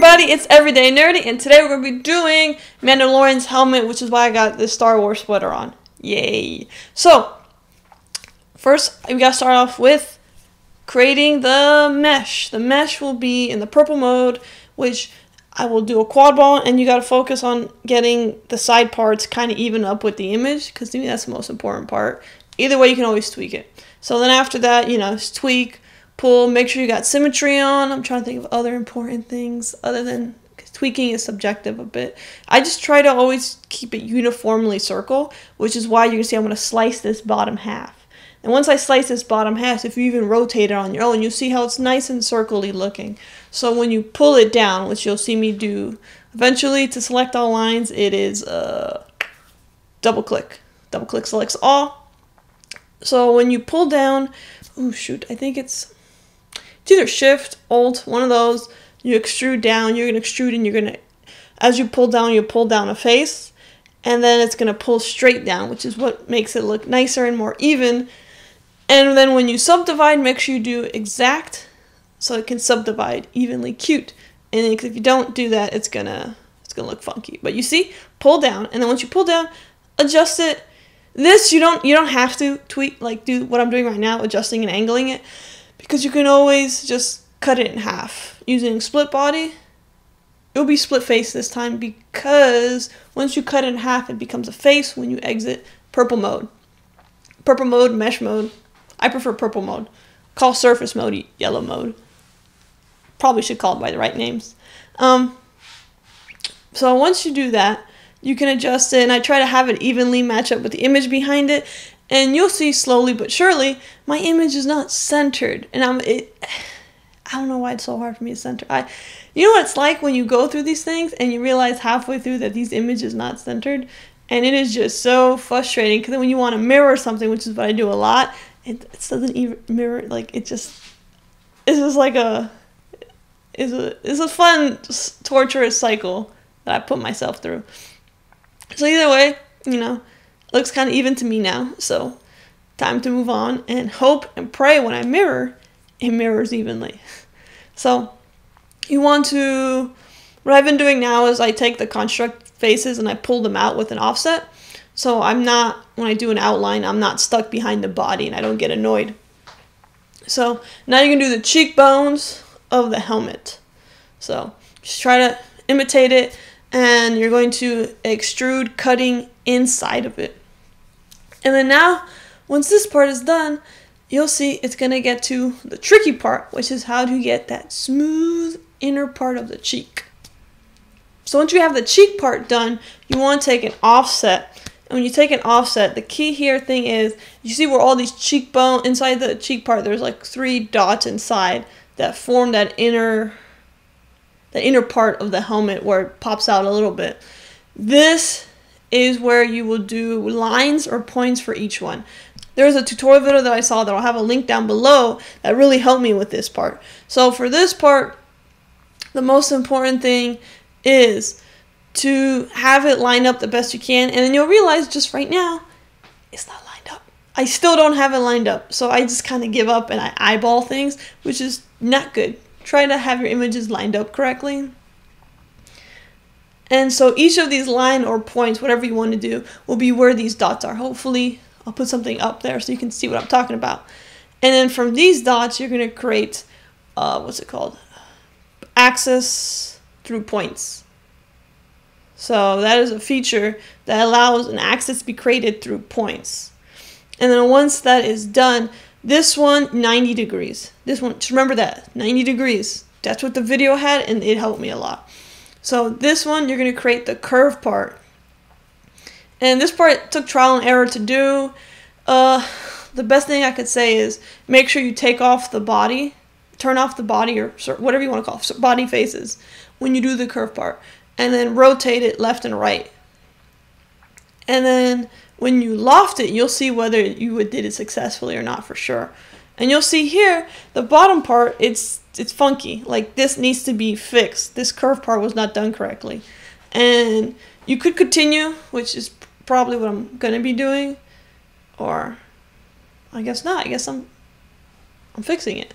everybody, it's Everyday Nerdy, and today we're going to be doing Mandalorian's helmet, which is why I got this Star Wars sweater on. Yay! So, first we got to start off with creating the mesh. The mesh will be in the purple mode, which I will do a quad ball, and you got to focus on getting the side parts kind of even up with the image, because to me that's the most important part. Either way, you can always tweak it. So then after that, just tweak, pull, make sure you got symmetry on. I'm trying to think of other important things other than tweaking is subjective a bit. I just try to always keep it uniformly circle, which is why you can see I'm going to slice this bottom half. And once I slice this bottom half, if you even rotate it on your own, you'll see how it's nice and circle-y looking. So when you pull it down, which you'll see me do eventually to select all lines, it is double click. Double click selects all. So when you pull down, oh shoot, I think it's either Shift, Alt, one of those. You extrude down, you're going to extrude, and you're going to, as you pull down a face, and then it's going to pull straight down, which is what makes it look nicer and more even. And then when you subdivide, make sure you do exact, so it can subdivide evenly. Cute. And if you don't do that, it's gonna look funky. But you see, pull down, and then once you pull down, adjust it. This you don't have to tweak, like do what I'm doing right now, adjusting and angling it, because you can always just cut it in half using split body. It'll be split face this time, because once you cut it in half, it becomes a face when you exit purple mode. Purple mode, mesh mode. I prefer purple mode. Call surface mode yellow mode. Probably should call it by the right names. So once you do that, you can adjust it, and I try to have it evenly match up with the image behind it, and you'll see slowly but surely my image is not centered, and I don't know why it's so hard for me to center. You know what it's like when you go through these things and you realize halfway through that these images not centered, and it is just so frustrating, because then when you want to mirror something, which is what I do a lot, it doesn't even mirror, like it's just like it's a fun torturous cycle that I put myself through. So either way, it looks kind of even to me now, so time to move on and hope and pray when I mirror, it mirrors evenly. So what I've been doing now is I take the construct faces and I pull them out with an offset. So when I do an outline, I'm not stuck behind the body and I don't get annoyed. So now you can do the cheekbones of the helmet. So just try to imitate it, and you're going to extrude, cutting inside of it. And then now, once this part is done, you'll see it's going to get to the tricky part, which is how to get that smooth inner part of the cheek. So once you have the cheek part done, you want to take an offset. And when you take an offset, the key thing is, you see where all these cheekbones, inside the cheek part, there's like 3 dots inside that form that inner part of the helmet where it pops out a little bit. This is where you will do lines or points for each one. There's a tutorial video that I saw that I'll have a link down below that really helped me with this part. So for this part, the most important thing is to have it lined up the best you can, and then you'll realize just right now, it's not lined up. I still don't have it lined up, so I just kind of give up and I eyeball things, which is not good. Try to have your images lined up correctly. And so each of these line or points, whatever you want to do, will be where these dots are. Hopefully, I'll put something up there so you can see what I'm talking about. And then from these dots, you're going to create, what's it called? Axis through points. So that is a feature that allows an axis to be created through points. And then once that is done, this one, 90 degrees. This one, just remember that, 90 degrees. That's what the video had, and it helped me a lot. So this one, you're going to create the curve part. And this part took trial and error to do. The best thing I could say is make sure you take off the body, turn off the body, or whatever you want to call it, body faces, when you do the curve part. And then rotate it left and right. And then when you loft it, you'll see whether you did it successfully or not for sure. And you'll see here, the bottom part, it's funky. Like, this needs to be fixed. This curve part was not done correctly. And you could continue, which is probably what I'm going to be doing. Or, I guess not. I guess I'm fixing it.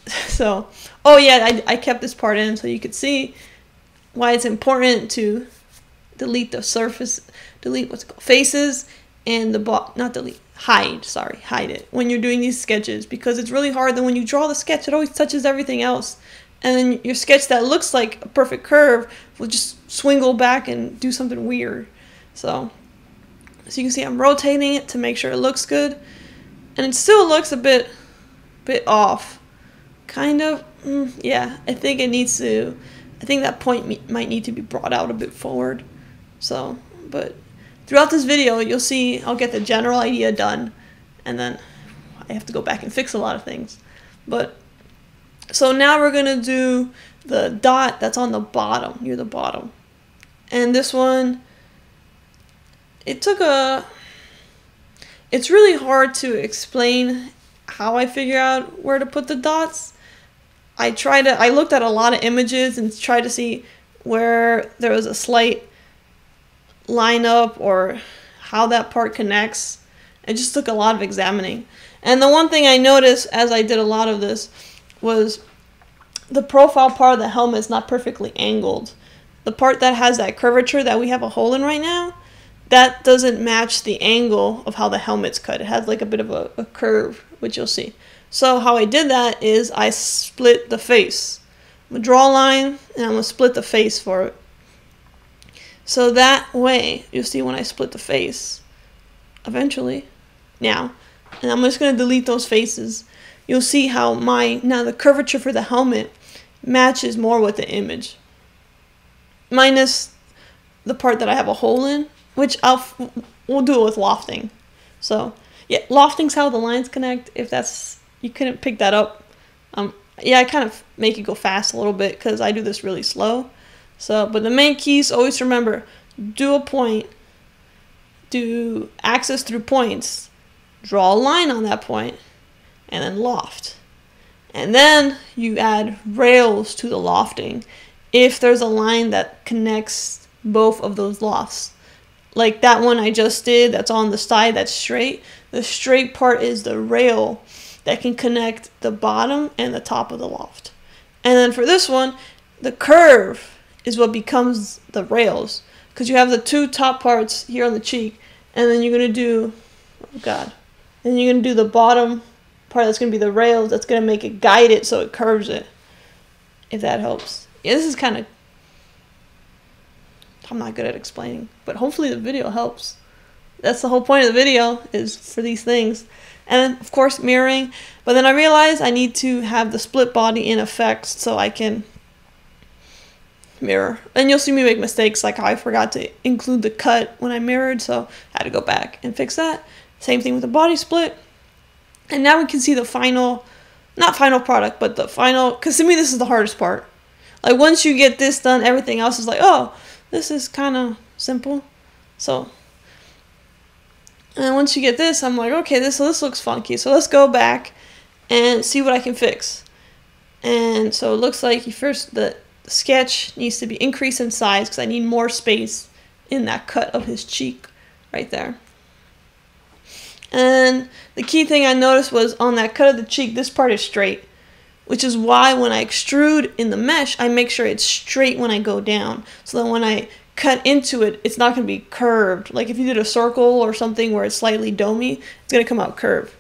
So, oh yeah, I kept this part in so you could see why it's important to delete the surface, delete what's called faces, and not delete, hide it when you're doing these sketches, because it's really hard. Then when you draw the sketch, it always touches everything else, and then your sketch that looks like a perfect curve will just swingle back and do something weird. So you can see I'm rotating it to make sure it looks good, and it still looks a bit off, kind of. Yeah, I think that point might need to be brought out a bit forward. So, but throughout this video, you'll see I'll get the general idea done, and then I have to go back and fix a lot of things. But so now we're gonna do the dot that's on the bottom, near the bottom, and this one, it's really hard to explain how I figure out where to put the dots. I looked at a lot of images and tried to see where there was a slight lineup or how that part connects. It just took a lot of examining. And the one thing I noticed as I did a lot of this was the profile part of the helmet is not perfectly angled. The part that has that curvature that we have a hole in right now, that doesn't match the angle of how the helmet's cut. It has like a bit of a curve, which you'll see. So how I did that is I split the face. I'm going to draw a line, and I'm going to split the face for it. So that way, you'll see when I split the face, eventually, now, and I'm just going to delete those faces, you'll see how now the curvature for the helmet matches more with the image. Minus the part that I have a hole in, which we'll do it with lofting. So, yeah, lofting's how the lines connect, if you couldn't pick that up. Yeah, I kind of make it go fast a little bit because I do this really slow. So, but the main keys, always remember, do a point, do axis through points, draw a line on that point, and then loft. And then you add rails to the lofting if there's a line that connects both of those lofts. Like that one I just did, that's on the side, that's straight. The straight part is the rail that can connect the bottom and the top of the loft. And then for this one, the curve is what becomes the rails, because you have the two top parts here on the cheek, and then you're going to do, then you're going to do the bottom part that's going to be the rails, that's going to make it guide it so it curves it, if that helps. Yeah, this is kind of, I'm not good at explaining, but hopefully the video helps. That's the whole point of the video, is for these things. And of course mirroring, but then I realized I need to have the split body in effect so I can mirror. And you'll see me make mistakes, like how I forgot to include the cut when I mirrored, so I had to go back and fix that. Same thing with the body split. And now we can see the final, not final product, but the final, because to me this is the hardest part. Like once you get this done, everything else is like, oh, this is kind of simple. So, and once you get this, I'm like, okay, this looks funky. So let's go back and see what I can fix. And so it looks like the sketch needs to be increased in size because I need more space in that cut of his cheek right there. And the key thing I noticed was on that cut of the cheek, this part is straight, which is why when I extrude in the mesh, I make sure it's straight when I go down. So then when I cut into it, it's not going to be curved. Like if you did a circle or something where it's slightly domey, it's going to come out curved.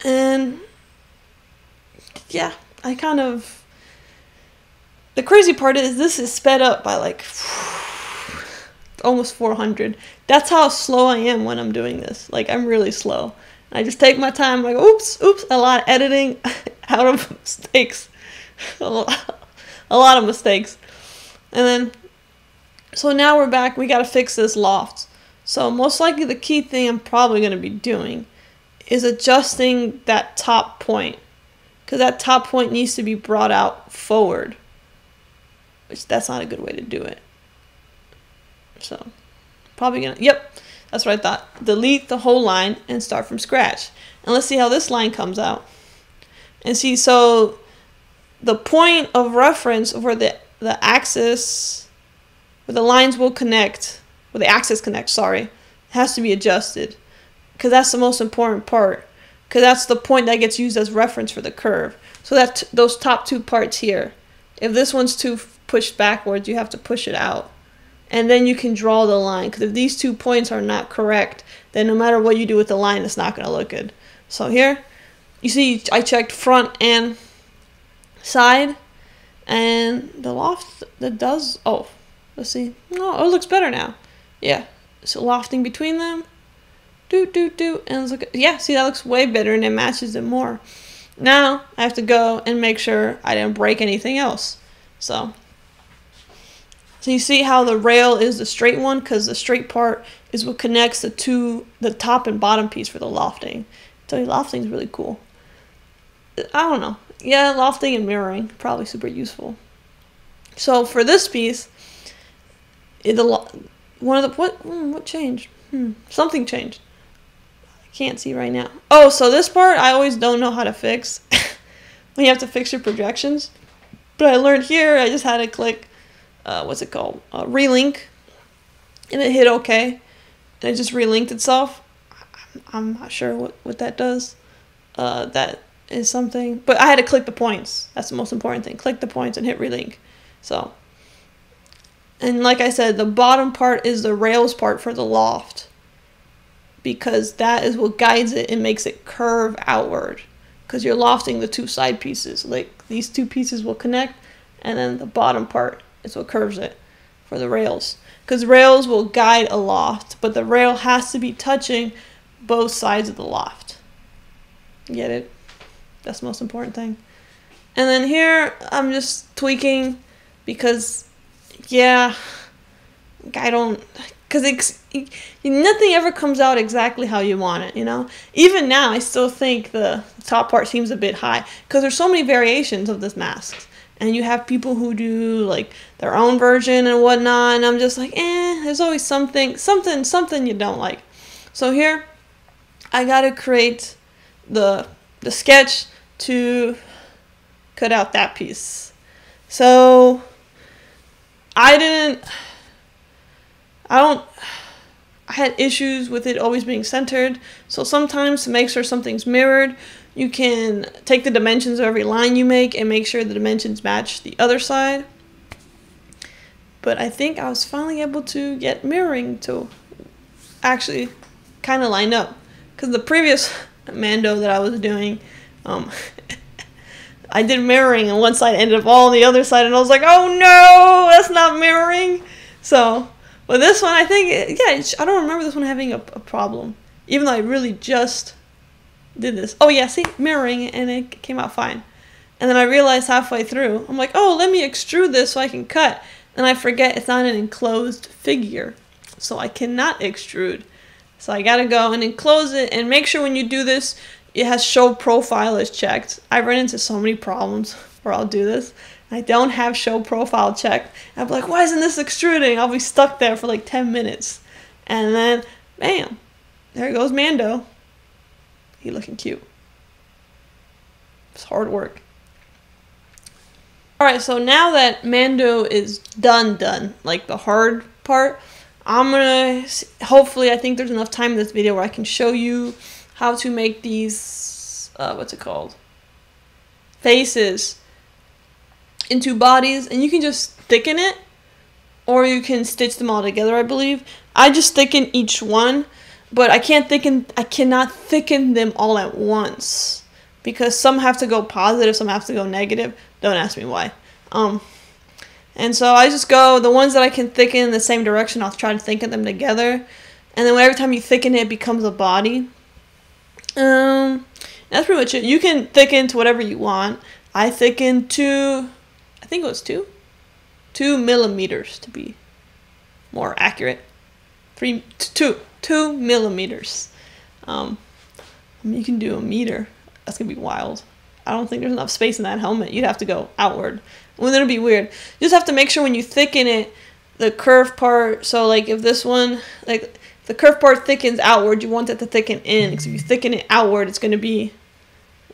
And yeah, the crazy part is this is sped up by like almost 400. That's how slow I am when I'm doing this. Like I'm really slow. I just take my time, like oops, a lot of editing out of mistakes. A lot of mistakes. And then, so now we're back, we got to fix this loft. So most likely the key thing I'm probably going to be doing is adjusting that top point. Because that top point needs to be brought out forward. Which that's not a good way to do it. So, probably going to, yep, that's what I thought. Delete the whole line and start from scratch. And let's see how this line comes out. And see, so the point of reference where the axis, where the lines will connect, where the axis connects, sorry, has to be adjusted. Because that's the most important part. Because that's the point that gets used as reference for the curve. So that those top two parts here, if this one's too pushed backwards, you have to push it out. And then you can draw the line, because if these 2 points are not correct, then no matter what you do with the line, it's not going to look good. So here, you see I checked front and side, and the loft, that does, oh, let's see. Oh, it looks better now. Yeah, so lofting between them. And look, yeah, see, that looks way better, and it matches it more. Now I have to go and make sure I didn't break anything else. So you see how the rail is the straight one, because the straight part is what connects the top and bottom piece for the lofting. So lofting is really cool. I don't know. Yeah, lofting and mirroring, probably super useful. So for this piece, what changed? Something changed. I can't see right now. Oh, so this part I always don't know how to fix when you have to fix your projections. But I learned here, I just had to click, what's it called? Relink. And it hit OK. And it just relinked itself. I'm not sure what that does. That is something. But I had to click the points. That's the most important thing. Click the points and hit relink. So, and like I said, the bottom part is the rails part for the loft, because that is what guides it and makes it curve outward, because you're lofting the 2 side pieces. Like these 2 pieces will connect, and then the bottom part is what curves it for the rails, because rails will guide a loft, but the rail has to be touching both sides of the loft. Get it? That's the most important thing. And then here I'm just tweaking, because yeah, I don't, because nothing ever comes out exactly how you want it, you know? Even now, I still think the top part seems a bit high, because there's so many variations of this mask. And you have people who do, like, their own version and whatnot, and I'm just like, there's always something you don't like. So here, I gotta create the sketch to cut out that piece. So I had issues with it always being centered. So sometimes, to make sure something's mirrored, you can take the dimensions of every line you make and make sure the dimensions match the other side. But I think I was finally able to get mirroring to actually kind of line up. Because the previous Mando that I was doing, I did mirroring and one side ended up all on the other side, and I was like, oh no, that's not mirroring. So, but this one, I think, yeah, I don't remember this one having a problem. Even though I really just did this. Oh yeah, see, mirroring, and it came out fine. And then I realized halfway through, I'm like, oh, let me extrude this so I can cut. And I forget it's not an enclosed figure, so I cannot extrude. So I gotta go and enclose it, and make sure when you do this, it has show profile is checked. I've run into so many problems where I'll do this. I don't have show profile checked. I'm like, why isn't this extruding? I'll be stuck there for like 10 minutes. And then, bam, there goes Mando. He looking cute. It's hard work. Alright, so now that Mando is done, like the hard part, I'm gonna, hopefully, I think there's enough time in this video where I can show you how to make these, what's it called? Faces into bodies, and you can just thicken it, or you can stitch them all together, I believe. I just thicken each one, but I cannot thicken them all at once, because some have to go positive, some have to go negative. Don't ask me why. And so I just go, the ones that I can thicken in the same direction, I'll try to thicken them together. And then every time you thicken it, it becomes a body. That's pretty much it. You can thicken to whatever you want. I thickened to, I think it was 2 millimeters to be more accurate. 2 millimeters. I mean, you can do a meter. That's gonna be wild. I don't think there's enough space in that helmet. You'd have to go outward. Well, then it'd be weird. You just have to make sure when you thicken it, the curved part, so like if this one, like the curved part thickens outward, you want it to thicken in, because if you thicken it outward, it's going to be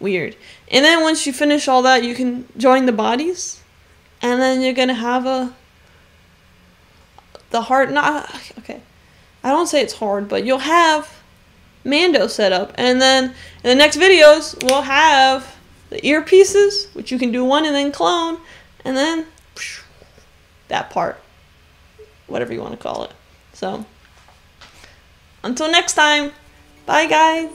weird. And then once you finish all that, you can join the bodies, and then you're going to have the heart, okay, I don't say it's hard, but you'll have Mando set up, and then in the next videos, we'll have the earpieces, which you can do one and then clone, and then that part, whatever you want to call it. So until next time, bye guys.